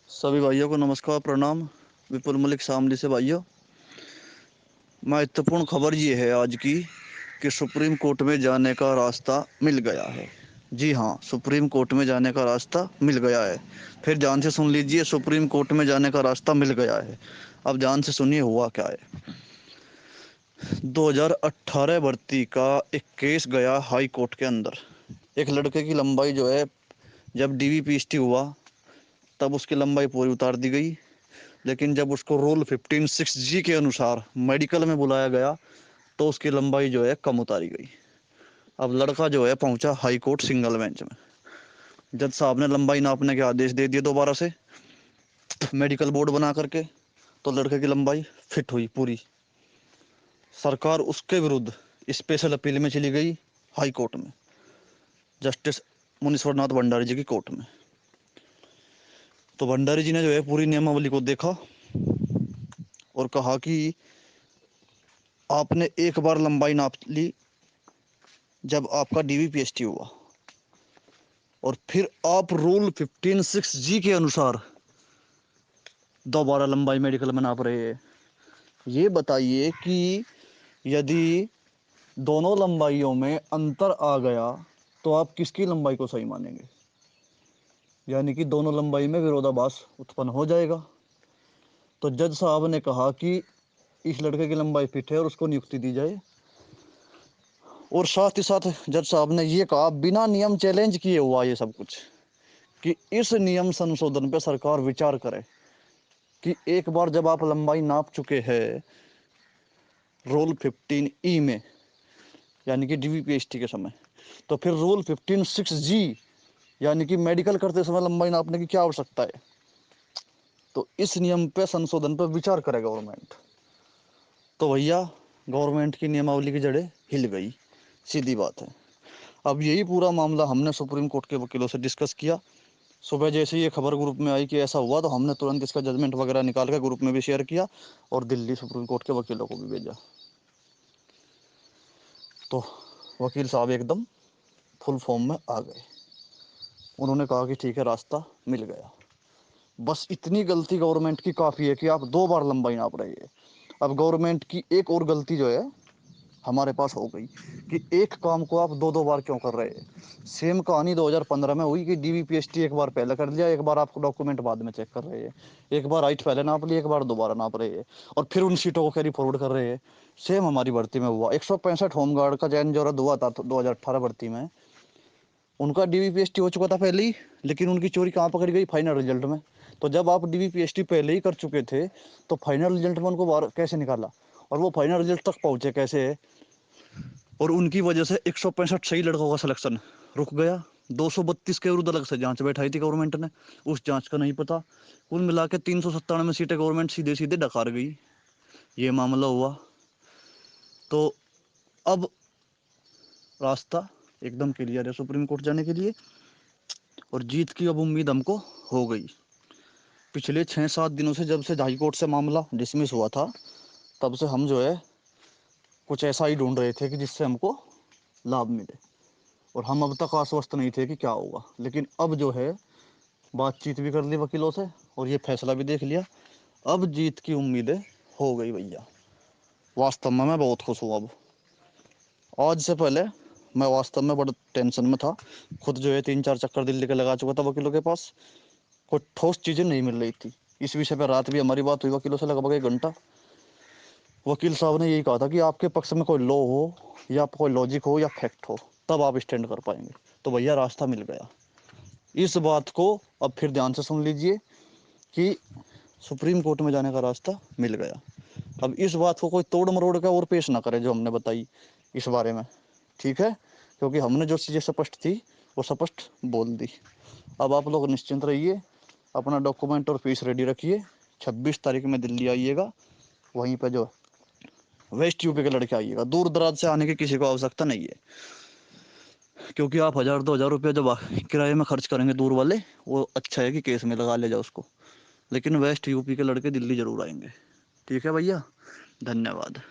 सभी भाइयों को नमस्कार प्रणाम। विपुल मलिक शामली से भाइयों, महत्वपूर्ण खबर ये है आज की कि सुप्रीम कोर्ट में जाने का रास्ता मिल गया है। जी हाँ, सुप्रीम कोर्ट में जाने का रास्ता मिल गया है। फिर ध्यान से सुन लीजिए, सुप्रीम कोर्ट में जाने का रास्ता मिल गया है। अब ध्यान से सुनिए हुआ क्या है। 2018 भर्ती का एक केस गया हाई कोर्ट के अंदर। एक लड़के की लंबाई जो है, जब DVPST हुआ तब उसकी लंबाई पूरी उतार दी गई, लेकिन जब उसको रूल 15(6)G के अनुसार मेडिकल में बुलाया गया तो उसकी लंबाई जो है कम उतारी गई। अब लड़का जो है पहुंचा हाई कोर्ट सिंगल बेंच में। जज साहब ने लंबाई नापने के आदेश दे दिए दोबारा से मेडिकल बोर्ड बना करके, तो लड़के की लंबाई फिट हुई पूरी। सरकार उसके विरुद्ध स्पेशल अपील में चली गई हाई कोर्ट में, जस्टिस मुनीश्वरनाथ भंडारी जी की कोर्ट में। तो भंडारी जी ने जो है पूरी नियमावली को देखा और कहा कि आपने एक बार लंबाई नाप ली जब आपका DVPST हुआ, और फिर आप रूल 15(6)G के अनुसार दोबारा लंबाई मेडिकल में नाप रहे हैं। ये बताइए कि यदि दोनों लंबाइयों में अंतर आ गया तो आप किसकी लंबाई को सही मानेंगे? यानी कि दोनों लंबाई में विरोधाभास उत्पन्न हो जाएगा। तो जज साहब ने कहा कि इस लड़के की लंबाई फिट है और उसको नियुक्ति दी जाए। और साथ ही साथ जज साहब ने ये कहा, बिना नियम चैलेंज किए हुआ ये सब कुछ, कि इस नियम संशोधन पे सरकार विचार करे कि एक बार जब आप लंबाई नाप चुके हैं रूल 15E में, यानी कि DVPST के समय, तो फिर रूल 15(6)G यानी कि मेडिकल करते समय लंबाई नापने की क्या आवश्यकता है? तो इस नियम पे संशोधन पे विचार करे गवर्नमेंट। तो भैया, गवर्नमेंट की नियमावली की जड़ें हिल गई, सीधी बात है। अब यही पूरा मामला हमने सुप्रीम कोर्ट के वकीलों से डिस्कस किया। सुबह जैसे ही ये खबर ग्रुप में आई कि ऐसा हुआ, तो हमने तुरंत इसका जजमेंट वगैरह निकाल कर ग्रुप में भी शेयर किया और दिल्ली सुप्रीम कोर्ट के वकीलों को भी भेजा। तो वकील साहब एकदम फुल फॉर्म में आ गए। उन्होंने कहा कि ठीक है, रास्ता मिल गया। बस इतनी गलती गवर्नमेंट की काफ़ी है कि आप 2 बार लंबाई नाप रहे हैं। अब गवर्नमेंट की एक और गलती जो है हमारे पास हो गई कि एक काम को आप 2 बार क्यों कर रहे हैं। सेम कहानी 2015 में हुई कि DVPST एक बार पहले कर लिया, एक बार आपको डॉक्यूमेंट बाद में चेक कर रहे हैं। एक बार हाइट पहले नाप ली, एक बार दोबारा नाप रहे हैं, और फिर उन सीटों को कैरी फॉरवर्ड कर रहे हैं। सेम हमारी भर्ती में हुआ। 165 होमगार्ड का चयन जो रद्द हुआ था 2018 भर्ती में, उनका DVPST हो चुका था पहले ही, लेकिन उनकी चोरी कहाँ पकड़ी गई? फाइनल रिजल्ट में। तो जब आप DVPST पहले ही कर चुके थे तो फाइनल रिजल्ट में उनको बाहर कैसे निकाला, और वो फाइनल रिजल्ट तक पहुंचे कैसे? और उनकी वजह से 165 सही लड़कों का सिलेक्शन रुक गया। 232 के विरुद्ध अलग से जांच बैठाई थी गवर्नमेंट ने, उस जांच का नहीं पता। कुल मिला के 397 सीटें गवर्नमेंट सीधे सीधे डकार गई। ये मामला हुआ। तो अब रास्ता एकदम क्लियर है सुप्रीम कोर्ट जाने के लिए, और जीत की अब उम्मीद हमको हो गई। पिछले 6-7 दिनों से, जब से हाई कोर्ट से मामला डिसमिस हुआ था, तब से हम जो है कुछ ऐसा ही ढूंढ रहे थे कि जिससे हमको लाभ मिले, और हम अब तक आश्वस्त नहीं थे कि क्या होगा। लेकिन अब जो है बातचीत भी कर ली वकीलों से और ये फैसला भी देख लिया। अब जीत की उम्मीदें हो गई भैया। वास्तव में मैं बहुत खुश हूँ। अब आज से पहले मैं वास्तव में बड़ा टेंशन में था। खुद जो है 3-4 चक्कर दिल्ली के लगा चुका था वकीलों के पास, कोई ठोस चीज़ें नहीं मिल रही थी। इस विषय पर रात भी हमारी बात हुई वकीलों से लगभग 1 घंटा। वकील साहब ने यही कहा था कि आपके पक्ष में कोई लॉ हो या कोई लॉजिक हो या फैक्ट हो, तब आप स्टैंड कर पाएंगे। तो भैया रास्ता मिल गया। इस बात को अब फिर ध्यान से सुन लीजिए कि सुप्रीम कोर्ट में जाने का रास्ता मिल गया। अब इस बात को कोई तोड़ मरोड़ का और पेश ना करे जो हमने बताई इस बारे में, ठीक है? क्योंकि हमने जो चीज़ें स्पष्ट थी वो स्पष्ट बोल दी। अब आप लोग निश्चिंत रहिए, अपना डॉक्यूमेंट और फीस रेडी रखिए। 26 तारीख में दिल्ली आइएगा। वहीं पर जो वेस्ट यूपी के लड़के आइएगा, दूर दराज से आने की किसी को आवश्यकता नहीं है, क्योंकि आप 1000-2000 रुपये जब किराए में खर्च करेंगे दूर वाले, वो अच्छा है कि केस में लगा ले जाओ उसको। लेकिन वेस्ट यूपी के लड़के दिल्ली ज़रूर आएंगे। ठीक है भैया, धन्यवाद।